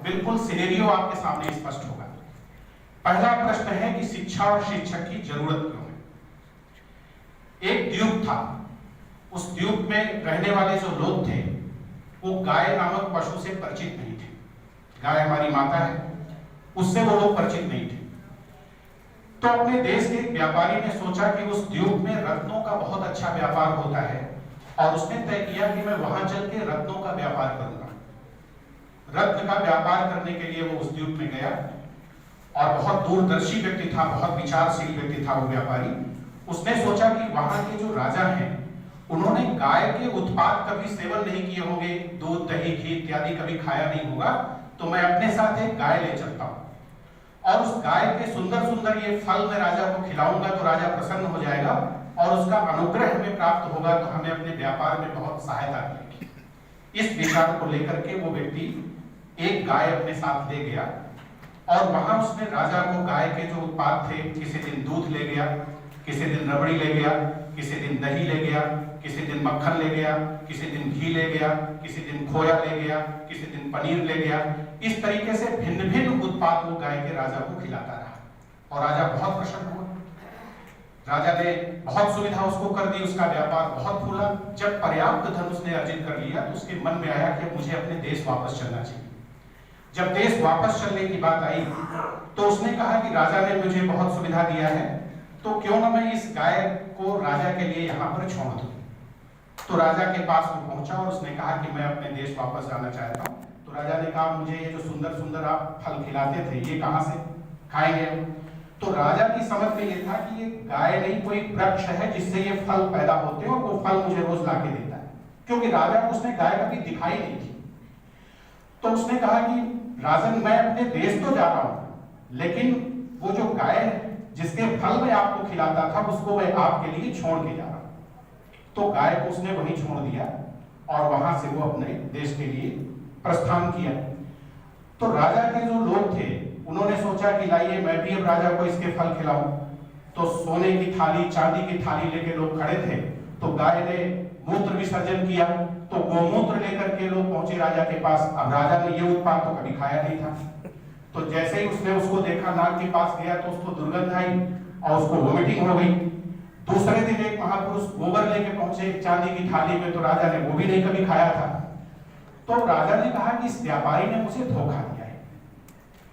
बिल्कुल सिनेरियो आपके सामने स्पष्ट होगा। पहला प्रश्न है कि शिक्षा और शिक्षक की जरूरत क्यों है। एक द्वीप था, उस द्वीप में रहने वाले जो लोग थे वो गाय नामक पशु से परिचित नहीं थे। गाय हमारी माता है, उससे वो लोग परिचित नहीं थे। तो अपने देश के एक व्यापारी ने सोचा कि उस द्वीप में रत्नों का बहुत अच्छा व्यापार होता है और उसने तय किया कि मैं वहां चल के रत्नों का व्यापार करूंगा। रत्न का व्यापार करने के लिए वो उस द्वीप में गया और बहुत दूरदर्शी व्यक्ति था, बहुत विचारशील व्यक्ति था वो व्यापारी। उसने सोचा कि वहां के जो राजा हैं उन्होंने गाय के उत्पाद कभी सेवन नहीं किए होंगे, दूध दही घी इत्यादि कभी खाया नहीं होगा, तो मैं अपने साथ एक गाय ले चलता हूं और उस गाय के सुंदर सुंदर ये फल मैं राजा को खिलाऊंगा तो राजा प्रसन्न हो जाएगा और उसका अनुग्रह हमें प्राप्त होगा तो हमें अपने व्यापार में बहुत सहायता मिलेगी। इस विचार को लेकर के वो व्यक्ति एक गाय अपने साथ ले गया और वहां उसने राजा को गाय के जो उत्पाद थे, किसी दिन दूध ले गया, किसी दिन रबड़ी ले गया, किसी दिन दही ले गया, किसी दिन मक्खन ले गया, किसी दिन घी ले गया, किसी दिन खोया ले गया, किसी दिन पनीर ले गया। इस तरीके से भिन्न भिन्न उत्पाद वो गाय के राजा को खिलाता रहा और राजा बहुत प्रसन्न हुआ। राजा ने बहुत सुविधा उसको कर दी, उसका व्यापार बहुत फूला। जब पर्याप्त धन उसने अर्जित कर लिया तो उसके मन में आया कि मुझे अपने देश वापस चलना चाहिए। जब देश वापस चलने की बात आई तो उसने कहा कि राजा ने मुझे बहुत सुविधा दिया है तो क्यों ना मैं इस गाय को राजा के लिए यहाँ पर छोड़ दूं। तो राजा के पास वो पहुंचा और उसने कहा कि मैं अपने देश वापस जाना चाहता हूँ। तो राजा ने कहा मुझे ये जो सुंदर सुंदर आप फल खिलाते थे ये कहाँ से खाएंगे। तो राजा की समझ में ये था कि ये गाय नहीं कोई वृक्ष है जिससे ये फल पैदा होते हैं और वो फल मुझे रोज ला के देता है, क्योंकि राजा को उसने गाय कभी दिखाई नहीं थी। तो उसने कहा कि राजन मैं अपने देश तो जा रहा हूं लेकिन वो जो गाय जिसके फल मैं आपको खिलाता था उसको मैं आपके लिए छोड़ के जा रहा हूं। तो गाय को उसने वहीं छोड़ दिया और वहां से वो अपने देश के लिए प्रस्थान किया। तो राजा के जो लोग थे उन्होंने सोचा कि लाइए मैं भी अब राजा को इसके फल खिलाऊं। तो सोने की थाली चांदी की थाली लेके लोग खड़े थे। तो गाय ने मूत्र विसर्जन किया तो गोमूत्र लेकर के लोग पहुंचे राजा के पास। अब राजा ने ये उत्पाद तो कभी खाया नहीं था। तो जैसे ही उसने उसको देखा, नाक के पास गया तो उसको दुर्गंध आई और उसको वोमिटिंग हो गई। दूसरे दिन एक महापुरुष गोबर लेके पहुंचे चांदी की थाली में, तो राजा ने वो भी नहीं कभी खाया था। तो राजा ने कहा कि इस व्यापारी ने मुझे धोखा दिया है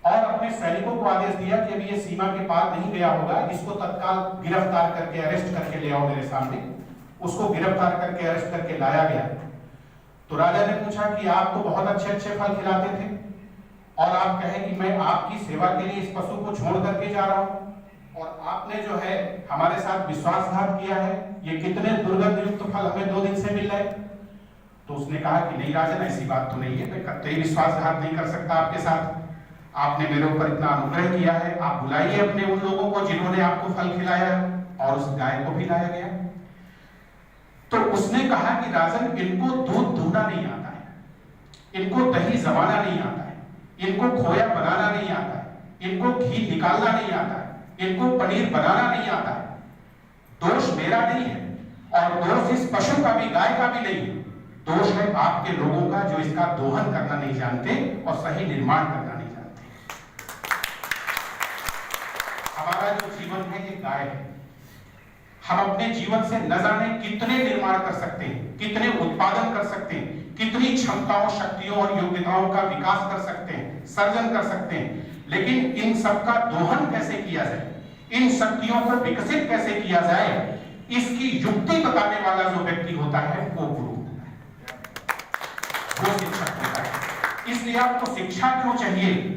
और अपने सैनिकों को आदेश दिया कि अभी ये सीमा के पार नहीं गया होगा, इसको तत्काल गिरफ्तार करके अरेस्ट करके ले आओ मेरे सामने। उसको गिरफ्तार करके अरेस्ट करके लाया गया। तो राजा ने पूछा कि आप तो बहुत अच्छे अच्छे फल खिलाते थे और आप कहे कि मैं आपकी सेवा के लिए इस पशु को छोड़ करके जा रहा हूं और आपने जो है हमारे साथ विश्वासघात किया है, ये कितने दुर्गंध युक्त फल हमें 2 दिन से मिल रहे। तो उसने कहा कि नहीं राजन ऐसी बात तो नहीं है, मैं कतई विश्वासघात नहीं कर सकता आपके साथ। आपने मेरे ऊपर इतना अनुग्रह किया है, आप बुलाइए अपने उन लोगों को जिन्होंने आपको फल खिलाया है। और उस गाय को भी लाया गया। तो उसने कहा कि राजन इनको दूध दूहना नहीं आता है, इनको दही जमाना नहीं आता है, इनको खोया बनाना नहीं आता है, इनको घी निकालना नहीं आता है, इनको पनीर बनाना नहीं आता है। दोष मेरा नहीं है और दोष इस पशु का भी गाय का भी नहीं है, दोष है आपके लोगों का जो इसका दोहन करना नहीं जानते और सही निर्माण करना नहीं जानते। हमारा जो जीवन है ये गाय है। हम अपने जीवन से न जाने कितने निर्माण कर सकते हैं, कितने उत्पादन कर सकते हैं, कितनी क्षमताओं शक्तियों और योग्यताओं का विकास कर सकते हैं, सर्जन कर सकते हैं, लेकिन इन सबका दोहन कैसे किया जाए, इन शक्तियों को विकसित कैसे किया जाए, इसकी युक्ति बताने वाला जो व्यक्ति होता है वो गुरु होता है, वो शिक्षक होता है। इसलिए आपको शिक्षा क्यों चाहिए?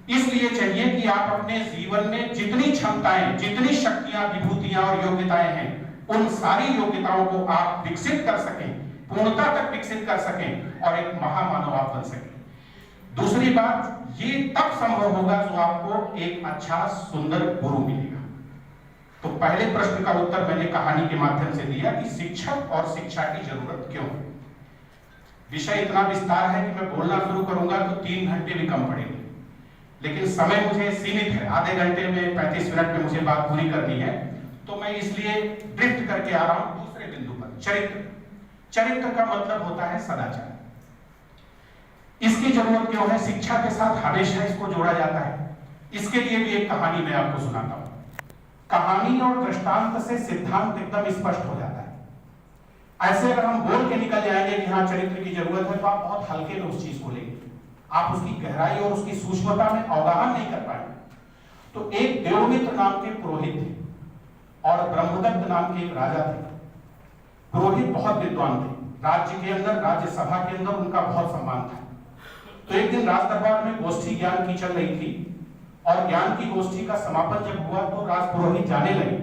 इसलिए चाहिए कि आप अपने जीवन में जितनी क्षमताएं, जितनी शक्तियां, विभूतियां और योग्यताएं हैं, उन सारी योग्यताओं को आप विकसित कर सकें, पूर्णता तक विकसित कर सकें और एक महामानव आप बन सकें। दूसरी बात, ये तब संभव होगा जो आपको एक अच्छा सुंदर गुरु मिलेगा। तो पहले प्रश्न का उत्तर मैंने कहानी के माध्यम से दिया कि शिक्षक और शिक्षा की जरूरत क्यों है। विषय इतना विस्तार है कि मैं बोलना शुरू करूंगा तो 3 घंटे भी कम पड़ेंगे, लेकिन समय मुझे सीमित है, आधे घंटे में 35 मिनट में मुझे बात पूरी करनी है। तो मैं इसलिए ड्रिफ्ट करके आ रहा हूं दूसरे बिंदु पर, चरित्र। चरित्र का मतलब होता है सदाचार। इसकी जरूरत क्यों है? शिक्षा के साथ हमेशा इसको जोड़ा जाता है। इसके लिए भी एक कहानी मैं आपको सुनाता हूं। कहानी और दृष्टांत से सिद्धांत एकदम स्पष्ट हो जाता है। ऐसे अगर हम बोल के निकल जाएंगे कि हाँ चरित्र की जरूरत है, तो आप बहुत हल्के में उस चीज को लेंगे, आप उसकी गहराई और उसकी सूक्ष्मता में अवगाहन नहीं कर पाएंगे। तो एक देवमित्र नाम के पुरोहित थे और ब्रह्मदत्त नाम के एक राजा थे। पुरोहित बहुत विद्वान थे, राज्य के अंदर, राज्यसभा के अंदर उनका बहुत सम्मान था। तो एक दिन राज दरबार में गोष्ठी ज्ञान की चल रही थी और ज्ञान की गोष्ठी का समापन जब हुआ तो राज पुरोहित जाने लगे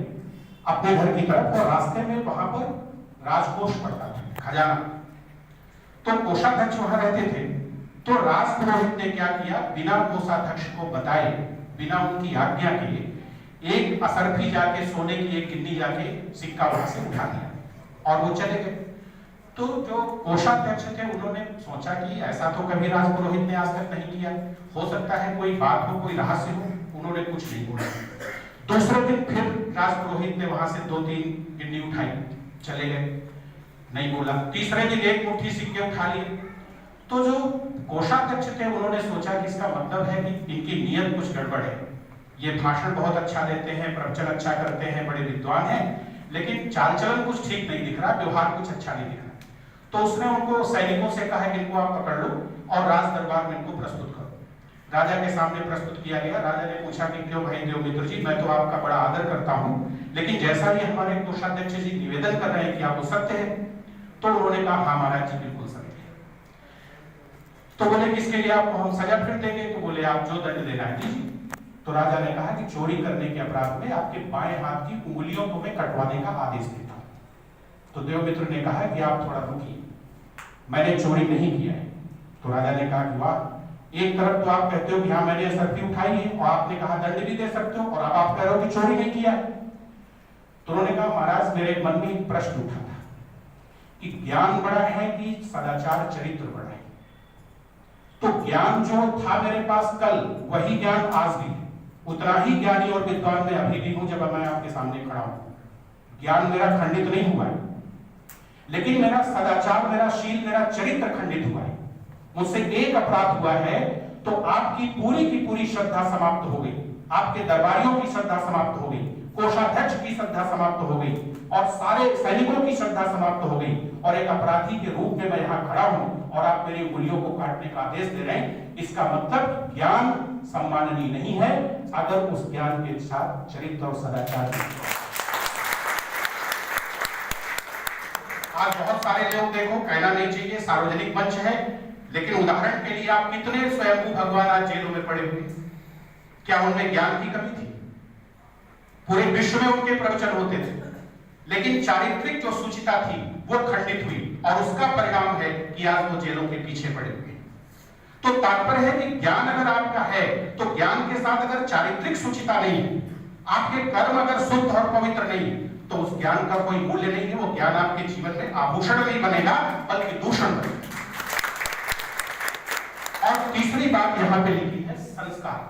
अपने घर की तरफ, और रास्ते में वहां पर राजकोष पड़ता था, खजाना। तो कोषाध्यक्ष वहां रहते थे। तो राज पुरोहित ने क्या किया, बिना कोषाध्यक्ष को बताए, बिना उनकी आज्ञा के एक असरफी जाके, सोने की एक गिन्नी जाके सिक्का वहां से उठा लिया और वो चले गए। तो जो कोषाध्यक्ष थे उन्होंने सोचा कि ऐसा तो कभी राज पुरोहित ने आज तक नहीं किया, हो सकता है कोई बात हो, कोई रहस्य हो। उन्होंने कुछ नहीं बोला। दूसरे दिन फिर राज पुरोहित ने वहां से 2-3 गिन्नी उठाई, चले गए, नहीं बोला। तीसरे दिन एक मुट्ठी सिक्के उठा लिए। तो जो कोषाध्यक्ष थे उन्होंने सोचा कि इसका मतलब है कि इनकी नीयत कुछ गड़बड़ है, ये भाषण बहुत अच्छा देते हैं, प्रवचन अच्छा करते हैं, बड़े विद्वान हैं, लेकिन चाल चलन कुछ ठीक नहीं दिख रहा, व्यवहार कुछ अच्छा नहीं दिख रहा। तो उसने उनको सैनिकों से कहा कि इनको आप पकड़ लो और राज दरबार में इनको प्रस्तुत करो। राजा के सामने प्रस्तुत किया गया। राजा ने पूछा कि क्यों भाई देवमित्र जी, मैं तो आपका बड़ा आदर करता हूं, लेकिन जैसा ये हमारे कोषाध्यक्ष जी निवेदन कर रहे हैं कि आप वो सत्य है। तो उन्होंने कहा हाँ महाराज जी बिल्कुल सत्य है। तो बोले किसके लिए आपको हम सजा फिर देंगे? तो बोले आप जो दंड देना है दीजिए। तो राजा ने कहा कि चोरी करने के अपराध में आपके बाएं हाथ की उंगलियों को मैं कटवाने का आदेश देता हूं। तो देवमित्र ने कहा कि आप थोड़ा रुकिए, मैंने चोरी नहीं किया है। तो राजा ने कहा कि वाह, एक तरफ तो आप कहते हो कि हाँ मैंने असरफी उठाई है और आपने कहा दंड भी दे सकते हो, और अब आप कह रहे हो कि चोरी नहीं किया। तो उन्होंने कहा महाराज मेरे मन में एक प्रश्न उठा था कि ज्ञान बड़ा है कि सदाचार चरित्र बड़ा है। तो ज्ञान जो था मेरे पास कल, वही ज्ञान आज भी है, उतना ही ज्ञानी और विद्वान मैं अभी भी हूं जब मैं आपके सामने खड़ा हूं। ज्ञान मेरा खंडित नहीं हुआ है, लेकिन मेरा सदाचार, मेरा शील, मेरा चरित्र खंडित हुआ है। मुझसे एक अपराध हुआ है तो आपकी पूरी की पूरी श्रद्धा समाप्त हो गई, आपके दरबारियों की श्रद्धा समाप्त हो गई, कोषाध्यक्ष की श्रद्धा समाप्त हो गई और सारे सैनिकों की श्रद्धा समाप्त हो गई, और एक अपराधी के रूप में मैं यहाँ खड़ा हूं और आप मेरी उंगलियों को काटने का आदेश दे रहे हैं। इसका मतलब ज्ञान सम्माननीय नहीं है अगर उस ज्ञान के साथ चरित्र और सदाचार नहीं। आज बहुत सारे लोग, देखो कहना नहीं चाहिए, सार्वजनिक मंच है, लेकिन उदाहरण के लिए आप कितने स्वयंभू भगवान आज जेलों में पड़े हुए, क्या उनमें ज्ञान की कमी थी? पूरे विश्व में उनके प्रवचन होते थे, लेकिन चारित्रिक जो सुचिता थी वो खंडित हुई, और उसका परिणाम है कि आज वो जेलों के पीछे पड़े हुए। तो तात्पर्य है कि ज्ञान अगर आपका है तो ज्ञान के साथ अगर चारित्रिक सुचिता नहीं, आपके कर्म अगर शुद्ध और पवित्र नहीं, तो उस ज्ञान का कोई मूल्य नहीं है। वो ज्ञान आपके जीवन में आभूषण नहीं बनेगा बल्कि दूषण बनेगा। और तीसरी बात यहां पे लिखी है संस्कार।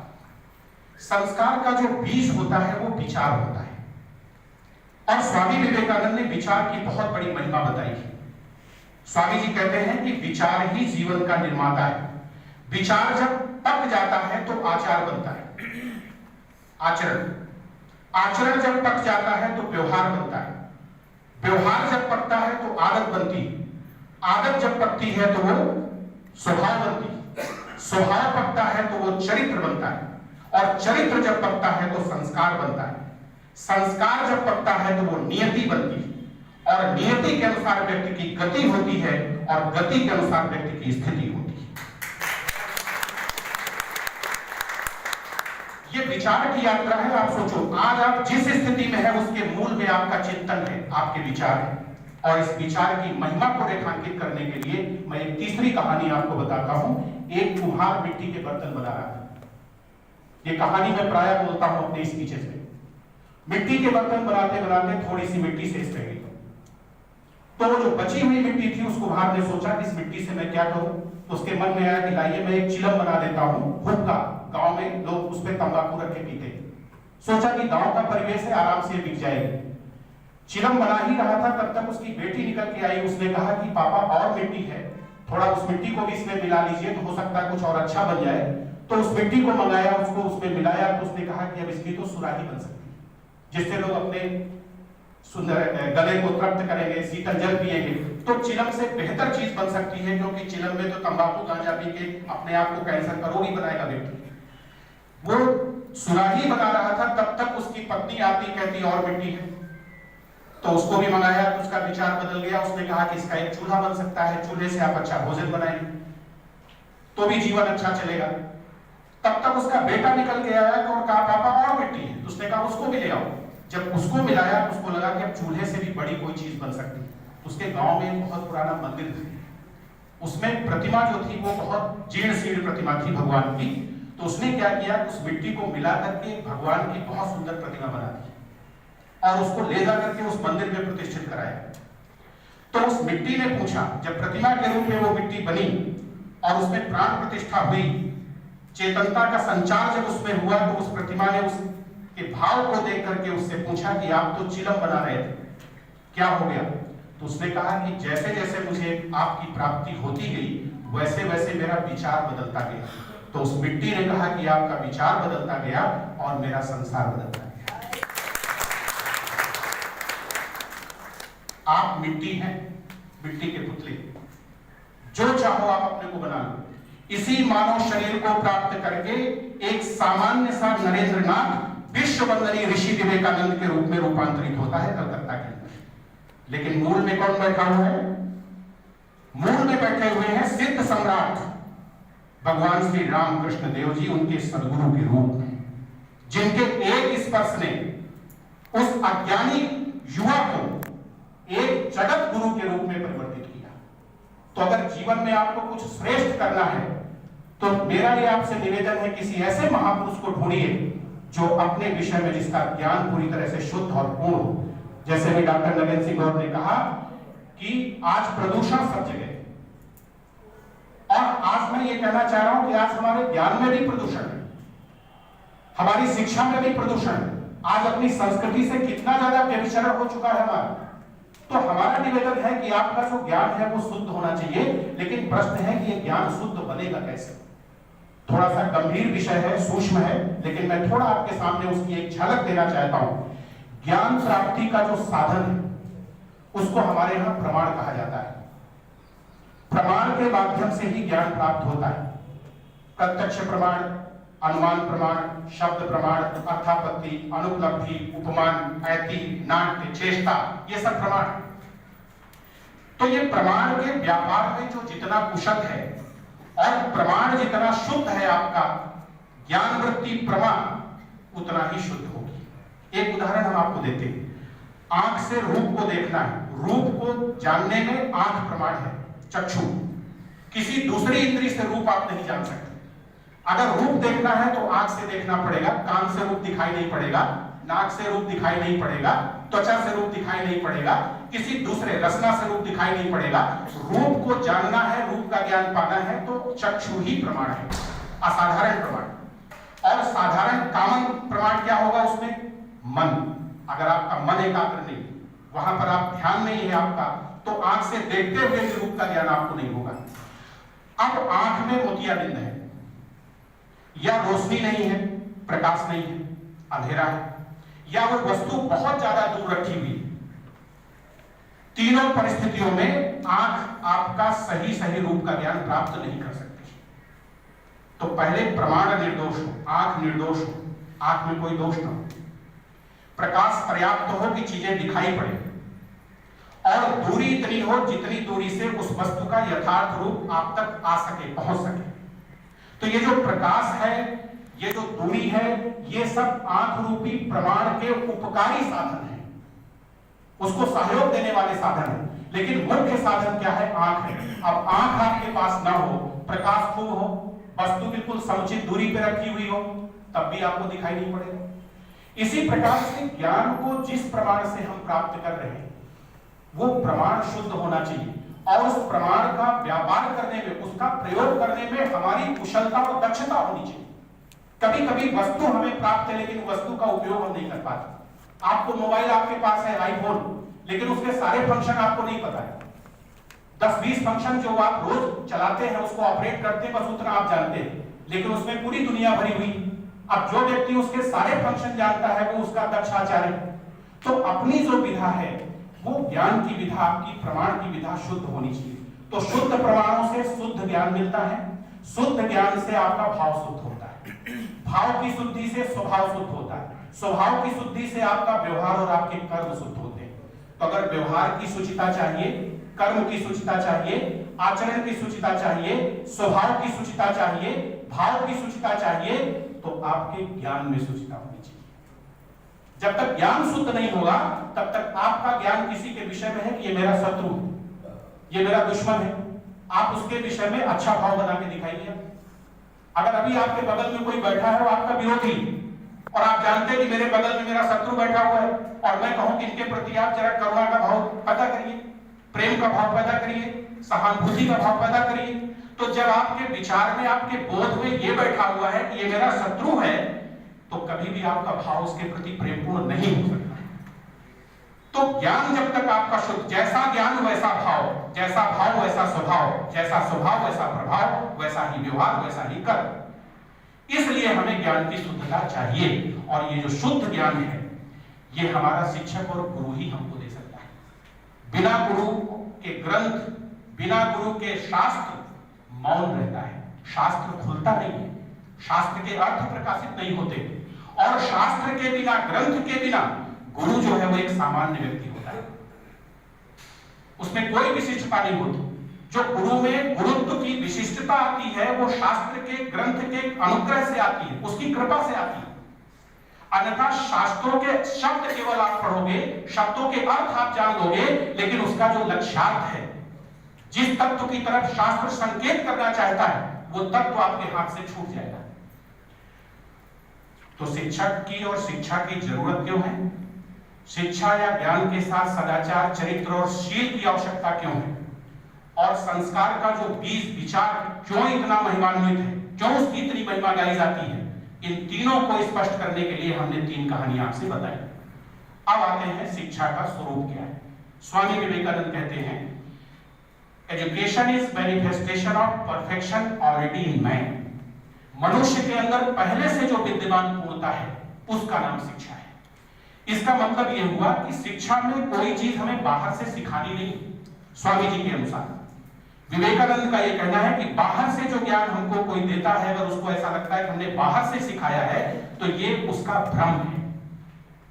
संस्कार का जो बीज होता है वो विचार होता है, और स्वामी विवेकानंद ने विचार की बहुत बड़ी महिमा बताई है। स्वामी जी कहते हैं कि विचार ही जीवन का निर्माता है। विचार जब पक जाता है तो आचार बनता है, आचरण। आचरण जब पक जाता है तो व्यवहार बनता है, व्यवहार जब पकता है तो आदत बनती है, आदत जब पकती है तो वो स्वभाव बनती है, स्वभाव पकता है तो वो चरित्र बनता है, और चरित्र जब पकता है तो संस्कार बनता है, संस्कार जब पकता है तो वो नियति बनती है, और नियति के अनुसार व्यक्ति की गति होती है, और गति के अनुसार व्यक्ति की स्थिति होती है। ये विचार की यात्रा है। आप सोचो, आज आप जिस स्थिति में है उसके मूल में आपका चिंतन है, आपके विचार है, और इस विचार की महिमा को रेखांकित करने के लिए मैं एक तीसरी कहानी आपको बताता हूं। एक कुम्हार मिट्टी के बर्तन बना रहा था। ये कहानी मैं प्रायः बोलता हूं अपने स्पीचेस में। मिट्टी के बर्तन बनाते बनाते थोड़ी सी मिट्टी शेष रह गई, तो वो जो बची हुई मिट्टी थी उस कुम्हार ने सोचा कि इस मिट्टी से मैं क्या करूं। तो उसके मन में आया कि लाइए मैं एक चिलम बना देता हूं, हुक्का। गांव में लोग उस पर तंबाकू रख के पीते, सोचा कि गांव का परिवेश है, आराम से बिक जाएगी। चिलम बना ही रहा था, तब तक उसकी बेटी निकल के आई। उसने कहा कि पापा और मिट्टी है, थोड़ा उस मिट्टी को भी इसमें मिला लीजिए तो हो सकता है कुछ और अच्छा बन जाए। तो उस मिट्टी को मंगाया, उसको उसमें मिलाया, तो उसने कहा कि अब इसकी तो सुराही बन सकती है जिससे लोग अपने सुंदर गले को तृप्त करेंगे, शीतल जल पिएंगे। तो चिलम से बेहतर चीज बन सकती है, क्योंकि चिलम में तो तंबाकू गांजा पी के अपने आप को कैंसर का रोगी बनाएगा व्यक्ति। वो सुराही बना रहा था, तब तक उसकी पत्नी आती कहती और मिट्टी है, तो उसको भी मंगाया, तो उसका विचार बदल गया। उसने कहा कि इसका एक चूल्हा बन सकता है, चूल्हे से आप अच्छा भोजन बनाएंगे तो भी जीवन अच्छा चलेगा। तब तक उसका बेटा निकल के आया तो कहा पापा और मिट्टी है, तो उसने कहा उसको भी ले आओ। जब उसको मिलाया तो उसको लगा कि अब चूल्हे से भी बड़ी कोई चीज बन सकती है। उसके गांव में एक बहुत पुराना मंदिर था, उसमें प्रतिमा जो थी वो बहुत जीर्ण शीर्ण प्रतिमा थी भगवान की। तो उसने क्या किया, उस मिट्टी को मिला करके भगवान की बहुत सुंदर प्रतिमा बना दी और उसको ले जा करके उस मंदिर में प्रतिष्ठित कराया। तो उस मिट्टी ने पूछा, जब प्रतिमा के रूप में वो मिट्टी बनी और उसमें प्राण प्रतिष्ठा हुई, चेतनता का संचार जब उसमें हुआ, तो उस प्रतिमा ने उसके भाव को देख करके उससे पूछा कि आप तो चिलम बना रहे थे, क्या हो गया? तो उसने कहा कि जैसे जैसे मुझे आपकी प्राप्ति होती गई वैसे वैसे मेरा विचार बदलता गया। तो उस मिट्टी ने कहा कि आपका विचार बदलता गया और मेरा संसार बदलता गया। आप मिट्टी हैं, मिट्टी के पुतले, जो चाहो आप अपने को बना लो। इसी मानव शरीर को प्राप्त करके एक सामान्य सा नरेंद्रनाथ विश्व वंदनीय ऋषि विवेकानंद के रूप में रूपांतरित होता है कलकत्ता के अंदर। लेकिन मूल में कौन बैठा हुआ है? मूल में बैठे हुए हैं सिद्ध सम्राट भगवान श्री रामकृष्ण देव जी, उनके सदगुरु के रूप में, जिनके एक स्पर्श ने उस अज्ञानी युवा को एक जगत गुरु के रूप में परिवर्तित किया। तो अगर जीवन में आपको कुछ श्रेष्ठ करना है तो मेरा ये आपसे निवेदन है, किसी ऐसे महापुरुष को ढूंढिए जो अपने विषय में, जिसका ज्ञान पूरी तरह से शुद्ध और पूर्ण हो। जैसे भी डॉक्टर नगेंद्र सिंह गौर ने कहा कि आज प्रदूषण सब जगह, और आज मैं ये कहना चाह रहा हूं कि आज हमारे ज्ञान में भी प्रदूषण है, हमारी शिक्षा में भी प्रदूषण है। आज अपनी संस्कृति से कितना ज्यादा व्यभिचारण हो चुका है हमारा। तो हमारा निवेदन है कि आपका जो ज्ञान है वो शुद्ध होना चाहिए, लेकिन प्रश्न है कि ये ज्ञान शुद्ध बनेगा कैसे। थोड़ा सा गंभीर विषय है, सूक्ष्म है, लेकिन मैं थोड़ा आपके सामने उसकी एक झलक देना चाहता हूं। ज्ञान प्राप्ति का जो साधन है उसको हमारे यहां प्रमाण कहा जाता है। प्रमाण के माध्यम से ही ज्ञान प्राप्त होता है। प्रत्यक्ष प्रमाण, अनुमान प्रमाण, शब्द प्रमाण, अर्थापत्ति, अनुपलब्धि, उपमान, ऐति, नाट्य, चेष्टा, ये सब प्रमाण। तो ये प्रमाण के व्यापार में जो जितना कुशल है और प्रमाण जितना शुद्ध है, आपका ज्ञान वृत्ति प्रमाण उतना ही शुद्ध होगी। एक उदाहरण हम आपको देते हैं। आंख से रूप को देखना है, रूप को जानने में आंख प्रमाण है, चक्षु। किसी दूसरी इंद्रिय से रूप आप नहीं जान सकते। अगर रूप देखना है तो आंख से देखना पड़ेगा, कान से रूप दिखाई नहीं पड़ेगा, नाक से रूप दिखाई नहीं पड़ेगा, त्वचा से रूप दिखाई नहीं पड़ेगा, किसी दूसरे रसना से रूप दिखाई नहीं पड़ेगा। रूप को जानना है, रूप का ज्ञान पाना है तो चक्षु ही प्रमाण है, असाधारण प्रमाण। और साधारण कॉमन प्रमाण क्या होगा उसमें? मन। अगर आपका मन एकाग्र नहीं, वहां पर आप ध्यान नहीं है आपका, तो आंख से देखते हुए भी रूप का ज्ञान आपको नहीं होगा। अब आंख में मोतियाबिंद है, या रोशनी नहीं है, प्रकाश नहीं है, अंधेरा है, या वो वस्तु बहुत ज्यादा दूर रखी हुई। तीनों परिस्थितियों में आंख आपका सही सही रूप का ज्ञान प्राप्त नहीं कर सकती। तो पहले प्रमाण निर्दोष हो, आंख निर्दोष हो, आंख में कोई दोष ना हो, प्रकाश पर्याप्त हो कि चीजें दिखाई पड़े, और दूरी इतनी हो जितनी दूरी से उस वस्तु का यथार्थ रूप आप तक आ सके, पहुंच सके। तो ये जो प्रकाश है, ये जो दूरी है, ये सब आंख रूपी प्रमाण के उपकारी साधन है, उसको सहयोग देने वाले साधन है। लेकिन मुख्य साधन क्या है? आंख है। अब आंख आपके पास ना हो, प्रकाश खूब हो, वस्तु बिल्कुल समुचित दूरी पे रखी हुई हो, तब भी आपको दिखाई नहीं पड़ेगा। इसी प्रकार से ज्ञान को जिस प्रमाण से हम प्राप्त कर रहे हैं वो प्रमाण शुद्ध होना चाहिए, और उस प्रमाण का व्यापार करने में, उसका प्रयोग करने में हमारी कुशलता और दक्षता होनी चाहिए। कभी कभी वस्तु हमें प्राप्त है लेकिन वस्तु का उपयोग हम नहीं कर पाते। आपको मोबाइल आपके पास है, आईफोन, लेकिन उसके सारे फंक्शन आपको नहीं पता है। 10-20 फंक्शन जो आप रोज चलाते हैं, उसको ऑपरेट करते हैं, बस उतना आप जानते हैं, लेकिन उसमें पूरी दुनिया भरी हुई। अब जो व्यक्ति उसके सारे फंक्शन जानता है वो उसका दक्ष आचार्य। तो अपनी जो विधा है वो ज्ञान की विधा, आपकी प्रमाण की विधा शुद्ध होनी चाहिए। तो शुद्ध प्रमाणों से शुद्ध ज्ञान मिलता है, शुद्ध ज्ञान से आपका भाव शुद्ध होता है, भाव की शुद्धि से स्वभाव शुद्ध होता है, स्वभाव की शुद्धि से आपका व्यवहार और आपके कर्म शुद्ध होते हैं। तो अगर व्यवहार की शुचिता चाहिए, कर्म की शुचिता चाहिए, आचरण की शुचिता चाहिए, स्वभाव की शुचिता चाहिए, भाव की शुचिता चाहिए, तो आपके ज्ञान में शुचिता होनी चाहिए। जब तक ज्ञान शुद्ध नहीं होगा तब तक आपका ज्ञान किसी के विषय में है कि ये मेरा शत्रु है, ये मेरा दुश्मन है, आप उसके विषय में अच्छा भाव बना के दिखाइए। अगर अभी आपके बगल में कोई बैठा है वो आपका विरोधी और आप जानते हैं कि मेरे बगल में मेरा शत्रु बैठा हुआ है, और मैं कहूं कि इनके प्रति आप जरा करुणा का भाव पैदा करिए, प्रेम का भाव पैदा करिए, सहानुभूति का भाव पैदा करिए, तो जब आपके विचार में, आपके बोध में ये बैठा हुआ है कि ये मेरा शत्रु है, तो कभी भी आपका भाव उसके प्रति प्रेमपूर्ण नहीं हो सकता। तो ज्ञान जब तक आपका शुद्ध, जैसा ज्ञान वैसा भाव, जैसा भाव वैसा स्वभाव, जैसा स्वभाव वैसा प्रभाव, वैसा ही व्यवहार, वैसा ही कर्म। इसलिए हमें ज्ञान की शुद्धता चाहिए, और ये जो शुद्ध ज्ञान है ये हमारा शिक्षक और गुरु ही हमको दे सकता है। बिना गुरु के ग्रंथ, बिना गुरु के शास्त्र मौन रहता है, शास्त्र खुलता नहीं है, शास्त्र के अर्थ प्रकाशित नहीं होते, और शास्त्र के बिना, ग्रंथ के बिना गुरु जो है वो एक सामान्य व्यक्ति होता है, उसमें कोई विशिष्टता नहीं होती। जो गुरु में गुरुत्व की विशिष्टता आती है वो शास्त्र के, ग्रंथ के अनुग्रह से आती है, उसकी कृपा से आती है। अन्यथा शास्त्रों के शब्द केवल आप पढ़ोगे, शब्दों के अर्थ आप जान लोगे, लेकिन उसका जो लक्ष्यार्थ है, जिस तत्व की तरफ शास्त्र संकेत करना चाहता है, वो तत्व आपके हाथ से छूट जाएगा। तो शिक्षक की और शिक्षा की जरूरत क्यों है? शिक्षा या ज्ञान के साथ सदाचार, चरित्र और शील की आवश्यकता क्यों है? और संस्कार का जो बीज, विचार क्यों इतना महिमान्वित है, क्यों उसकी इतनी महिमा गाई जाती है? इन तीनों को स्पष्ट करने के लिए हमने 3 कहानी आपसे बताई। अब आते हैं शिक्षा का स्वरूप क्या है। स्वामी विवेकानंद कहते हैं, education is manifestation of perfection already in man. मनुष्य के अंदर पहले से जो विद्यमान पूर्णता है उसका नाम शिक्षा है। इसका मतलब यह हुआ कि शिक्षा में कोई चीज हमें बाहर से सिखानी नहीं। स्वामी जी के अनुसार, विवेकानंद का यह कहना है कि बाहर से जो ज्ञान हमको कोई देता है, अगर उसको ऐसा लगता है कि हमने बाहर से सिखाया है, तो ये उसका भ्रम है।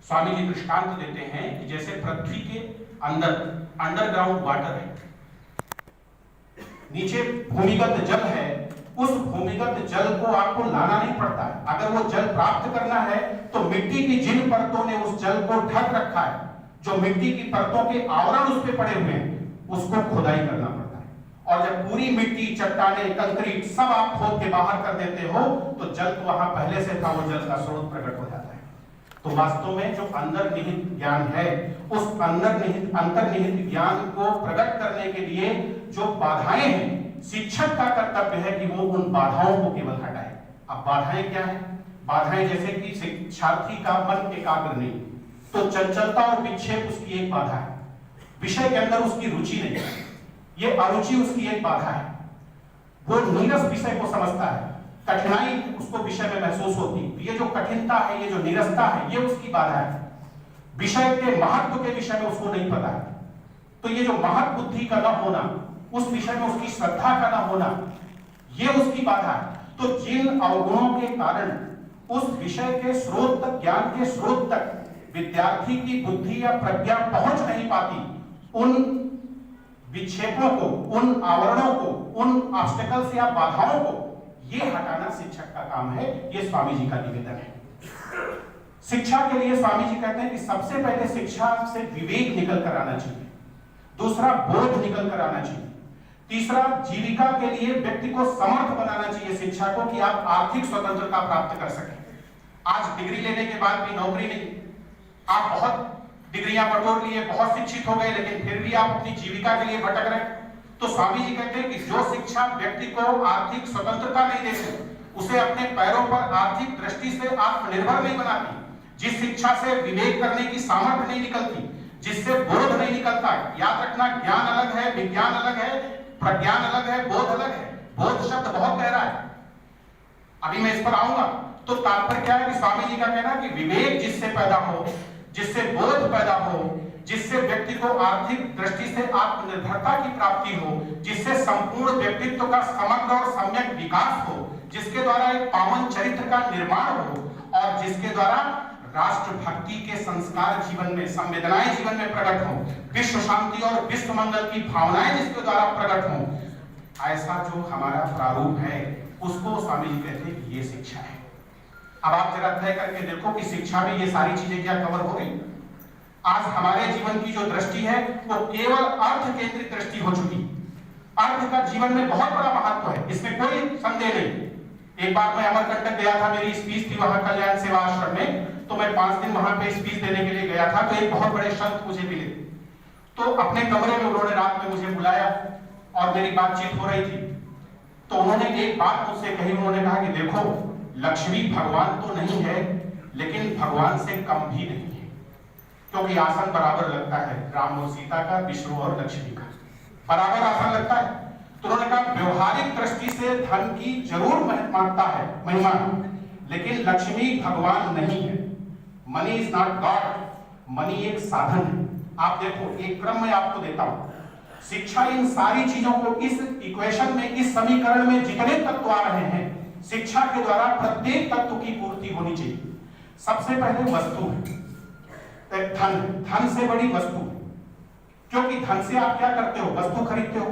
स्वामी जी दृष्टांत देते हैं कि जैसे पृथ्वी के अंदर अंडरग्राउंड वाटर है, नीचे भूमिगत जल है, उस भूमिगत जल को आपको लाना नहीं पड़ता है। अगर वो जल प्राप्त करना है तो मिट्टी की जिन परतों ने उस जल को ढक रखा है, जो मिट्टी की परतों के आवरण उस पे पड़े हुए हैं, उसको खुदाई करना पड़ता है। और जब पूरी मिट्टी, चट्टाने, कंक्रीट सब आप खोद के बाहर कर देते हो, तो जल तो वहां पहले से था, वो जल का स्रोत प्रकट हो जाता है। तो वास्तव में जो अंतर्निहित ज्ञान है, उस अंतर्निहित ज्ञान को प्रकट करने के लिए जो बाधाएं हैं, शिक्षक का कर्तव्य है कि वो उन बाधाओं को केवल हटाए। अब बाधाएं क्या है? बाधाएं जैसे कि शिक्षार्थी का मन एकाग्र नहीं, तो चंचलता और विक्षेप उसकी एक बाधा है। विषय के अंदर उसकी रुचि नहीं है, ये अरुचि उसकी एक बाधा है। वो नीरस विषय को समझता है, कठिनाई उसको विषय में महसूस होती है। ये जो कठिनता है, ये जो नीरसता है, ये उसकी बाधा है। विषय के महत्व के विषय में उसको नहीं पता है, तो ये जो महत्व बुद्धि का न होना, उस विषय में उसकी श्रद्धा का न होना, ये उसकी बाधा है। तो जिन अवगुणों के कारण उस विषय के स्रोत तक, ज्ञान के स्रोत तक विद्यार्थी की बुद्धि या प्रज्ञा पहुंच नहीं पाती, उन विक्षेपों को, उन आवरणों को, उन ऑब्स्टेकल्स या बाधाओं को ये हटाना शिक्षक का काम है। ये स्वामी जी का निवेदन है। शिक्षा के लिए स्वामी जी कहते हैं कि सबसे पहले शिक्षा से विवेक निकल कर आना चाहिए, दूसरा बोध निकल कर आना चाहिए, तीसरा जीविका के लिए व्यक्ति को समर्थ बनाना चाहिए शिक्षा को, कि आप आर्थिक स्वतंत्रता प्राप्त कर सकें। आज डिग्री लेने के बाद भी नौकरी नहीं, आप बहुत डिग्रियां बटोर लिए, बहुत शिक्षित हो गए, लेकिन फिर भी आप अपनी जीविका के लिए भटक रहे। तो स्वामी जी कहते हैं कि जो शिक्षा व्यक्ति को आर्थिक स्वतंत्रता नहीं देती, उसे अपने पैरों पर आर्थिक दृष्टि से आत्मनिर्भर नहीं बनाती, जिस शिक्षा से विवेक करने की सामर्थ्य नहीं निकलती, जिससे बोध नहीं निकलता। याद रखना, ज्ञान अलग है, विज्ञान अलग है, प्रज्ञान अलग है, बोध अलग है। बोध शब्द बहुत गहरा है, अभी मैं इस पर आऊंगा। तो तात्पर्य क्या है कि स्वामी जी का कहना है कि विवेक जिससे पैदा हो, जिससे बोध पैदा हो, जिससे व्यक्ति को आर्थिक दृष्टि से आत्मनिर्भरता की प्राप्ति हो, जिससे संपूर्ण व्यक्तित्व का समग्र और सम्यक विकास हो, जिसके द्वारा एक पावन चरित्र का निर्माण हो, और जिसके द्वारा राष्ट्र भक्ति के संस्कार जीवन में, संवेदनाएं जीवन में प्रकट हो, विश्व शांति और विश्व मंगल की भावनाएं जिसके द्वारा प्रकट हो, ऐसा जो हमारा प्रारूप है उसको स्वामी जी कहते हैं कि ये शिक्षा है। अब आप जरा तय करके देखो कि शिक्षा में ये सारी चीजें क्या कवर हो गई। आज हमारे जीवन की जो दृष्टि है वो केवल अर्थ केंद्रित दृष्टि हो चुकी। अर्थ का जीवन में बहुत बड़ा महत्व है, इसमें कोई संदेह नहीं। एक बार मैं अमरकंटक गया था, मेरी स्पीच थी वहां कल्याण सेवा आश्रम में, तो मैं 5 दिन वहां पे स्पीच देने के लिए गया था। तो एक बहुत बड़े संत मुझे मिले, तो अपने कमरे में उन्होंने रात में मुझे बुलाया और मेरी बातचीत हो रही थी। तो उन्होंने एक बात मुझसे कही, उन्होंने कहा कि देखो, लक्ष्मी भगवान तो नहीं है, लेकिन भगवान से कम भी नहीं है, क्योंकि आसन बराबर लगता है, राम और सीता का, विष्णु और लक्ष्मी का बराबर आसन लगता है। तो उन्होंने कहा व्यवहारिक दृष्टि से धन की जरूर महत्ता है, महिमा, लेकिन लक्ष्मी भगवान नहीं है। Money is not God, money एक साधन है। आप देखो, एक क्रम में आपको देता हूं, शिक्षा इन सारी चीजों को, इस इक्वेशन में, इस समीकरण में जितने तत्व आ रहे हैं, शिक्षा के द्वारा प्रत्येक तत्व की पूर्ति होनी चाहिए। सबसे पहले वस्तु है, धन। धन से बड़ी वस्तु, क्योंकि धन से आप क्या करते हो, वस्तु खरीदते हो,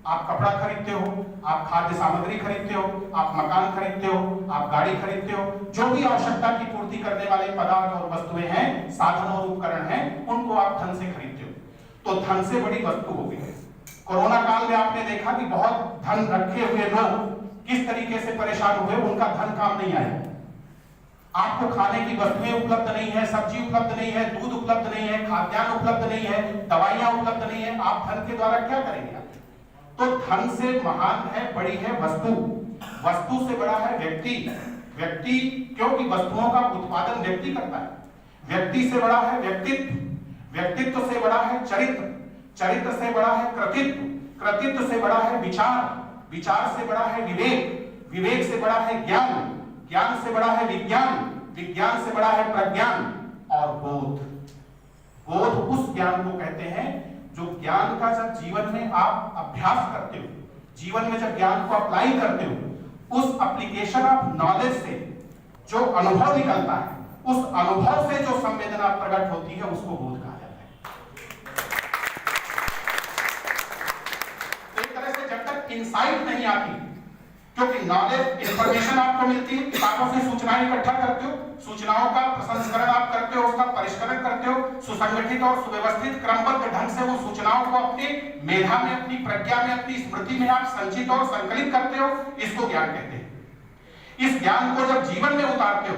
आप कपड़ा खरीदते हो, आप खाद्य सामग्री खरीदते हो, आप मकान खरीदते हो, आप गाड़ी खरीदते हो, जो भी आवश्यकता की पूर्ति करने वाले पदार्थ और वस्तुएं हैं, साधन और उपकरण हैं, उनको आप धन से खरीदते हो। तो धन से बड़ी वस्तु हो गई है। कोरोना काल में आपने देखा कि बहुत धन रखे हुए लोग किस तरीके से परेशान हुए, उनका धन काम नहीं आया। आपको खाने की वस्तुएं उपलब्ध नहीं है, सब्जी उपलब्ध नहीं है, दूध उपलब्ध नहीं है, खाद्यान्न उपलब्ध नहीं है, दवाइयां उपलब्ध नहीं है, आप धन के द्वारा क्या करेंगे? तो धन से महान है, बड़ी है वस्तु, वस्तु से बड़ा है व्यक्ति। व्यक्ति, क्योंकि वस्तुओं का उत्पादन व्यक्ति करता है। व्यक्ति से बड़ा है व्यक्तित्व, व्यक्तित्व से बड़ा है चरित्र, चरित्र से बड़ा है कृतित्व, कृतित्व से बड़ा है विचार, विचार से बड़ा है विवेक, विवेक से बड़ा है ज्ञान, ज्ञान से बड़ा है विज्ञान, विज्ञान से बड़ा है प्रज्ञान, और बोध। बोध उस ज्ञान को कहते हैं जो ज्ञान का जब जीवन में आप अभ्यास करते हो, जीवन में जब ज्ञान को अप्लाई करते हो, उस एप्लीकेशन ऑफ नॉलेज से जो अनुभव निकलता है, उस अनुभव से जो संवेदना प्रकट होती है, उसको बोध कहा जाता है। तो एक तरह से जब तक इंसाइट नहीं आती, क्योंकि नॉलेज, इंफॉर्मेशन आपको मिलती है, किताबों से सूचनाएं इकट्ठा करते हो, सूचनाओं का प्रसंस्करण आप करते हो, उसका परिष्करण करते हो, सुसंगठित और सुव्यवस्थित क्रमबद्ध ढंग से वो सूचनाओं को अपनी मेधा में, अपनी प्रज्ञा में, अपनी स्मृति में आप संचित और संकलित करते हो, इसको ज्ञान कहते हैं। इस ज्ञान को जब जीवन में उतारते हो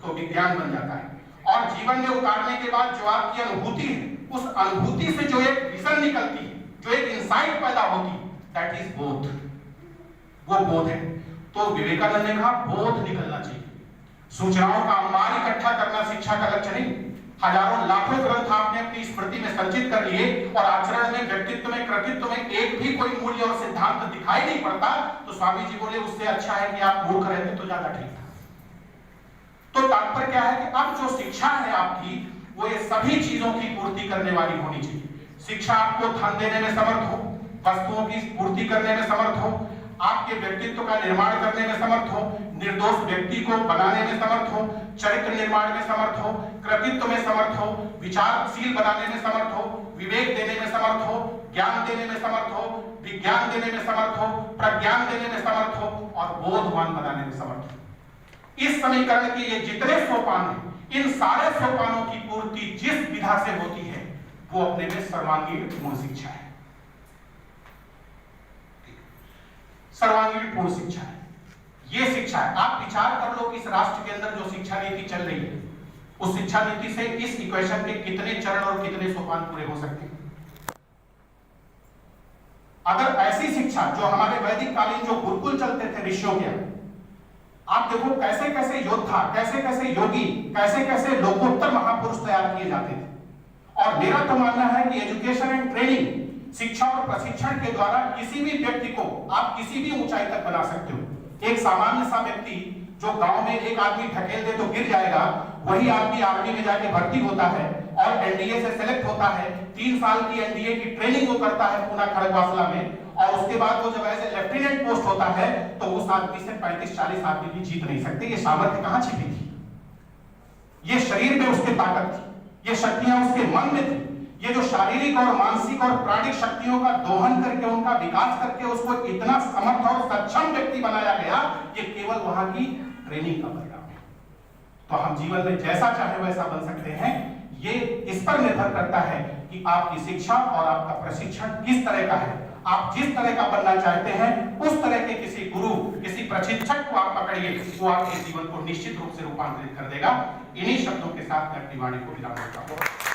तो विज्ञान बन जाता है, और जीवन में उतारने के बाद जो आपकी अनुभूति है, उस अनुभूति से जो एक विजन निकलती है, जो एक इंसाइट पैदा होती है, दैट इज बोध, वो बोध है। तो विवेकानंद ने कहा बोध निकलना चाहिए। सूचनाओं का अंबार इकट्ठा करना शिक्षा का लक्ष्य नहीं। हजारों लाखों ग्रंथ आपने अपनी स्मृति में संचित कर लिए और आचरण में, व्यक्तित्व में, कृतित्व में एक भी कोई मूल्य और सिद्धांत दिखाई नहीं पड़ता, तो स्वामी जी बोले उससे अच्छा है कि आप मूर्ख रहते तो ज्यादा ठीक था। तो तात्पर्य क्या है कि अब जो शिक्षा है आपकी, वो ये सभी चीजों की पूर्ति करने वाली होनी चाहिए। शिक्षा आपको धन देने में समर्थ हो, वस्तुओं की पूर्ति करने में समर्थ हो, आपके व्यक्तित्व का निर्माण करने में समर्थ हो, निर्दोष व्यक्ति को बनाने में समर्थ हो, चरित्र निर्माण में समर्थ हो, कृतित्व में समर्थ हो, विचारशील बनाने में समर्थ हो, विवेक देने में समर्थ हो, ज्ञान देने में समर्थ हो, विज्ञान देने में समर्थ हो, प्रज्ञान देने में समर्थ हो, और बोधवान बनाने में समर्थ हो। इस समीकरण के ये जितने सोपान हैं, इन सारे सोपानों की पूर्ति जिस विधा से होती है, वो अपने में सर्वांगीण पूर्ण शिक्षा है। सर्वांगीण पूर्ण शिक्षा है, ये शिक्षा है। आप विचार कर लो कि इस राष्ट्र के अंदर जो शिक्षा नीति चल रही है, उस शिक्षा नीति से इस इक्वेशन के कितने चरण और कितने सोपान पूरे हो सकते हैं। अगर ऐसी शिक्षा जो हमारे वैदिक कालीन जो गुरुकुल चलते थे ऋषियों के, आप देखो कैसे कैसे योद्धा, कैसे कैसे योगी, कैसे कैसे लोकोत्तर महापुरुष तैयार किए जाते थे, और मेरा तो मानना है कि एजुकेशन एंड ट्रेनिंग, शिक्षा और प्रशिक्षण के द्वारा किसी भी व्यक्ति को आप किसी भी ऊंचाई तक बना सकते हो। एक सामान्य सा व्यक्ति जो गांव में एक आदमी ढकेल दे तो गिर जाएगा, वही आदमी आर्मी में जाके भर्ती होता है और एनडीए से सेलेक्ट होता है। 3 साल की एनडीए की ट्रेनिंग वो करता है पूना खड़गवासला में, और उसके बाद वो जब ऐसे लेफ्टिनेंट पोस्ट होता है तो उस आदमी से 35-40 आदमी भी जीत नहीं सकते। ये सामर्थ्य कहां छिपी थी? ये शरीर में उसके ताकत थी, ये शक्तियां उसके मन में थी। ये जो शारीरिक और मानसिक और प्राणिक शक्तियों का दोहन करके उनका विकास करके उसको इतना समर्थ और सक्षम व्यक्ति बनाया गया, ये केवल वहां की ट्रेनिंग का परिणाम है। तो हम जीवन में जैसा चाहे वैसा बन सकते हैं। ये इस पर निर्भर करता है कि आपकी शिक्षा और आपका प्रशिक्षण किस तरह का है। आप जिस तरह का बनना चाहते हैं उस तरह के किसी गुरु, किसी प्रशिक्षक को आप पकड़िए, वो आपके जीवन को निश्चित रूप से रूपांतरित कर देगा। इन्हीं शब्दों के साथ मैं अपनी वाणी को विराम देता हूं।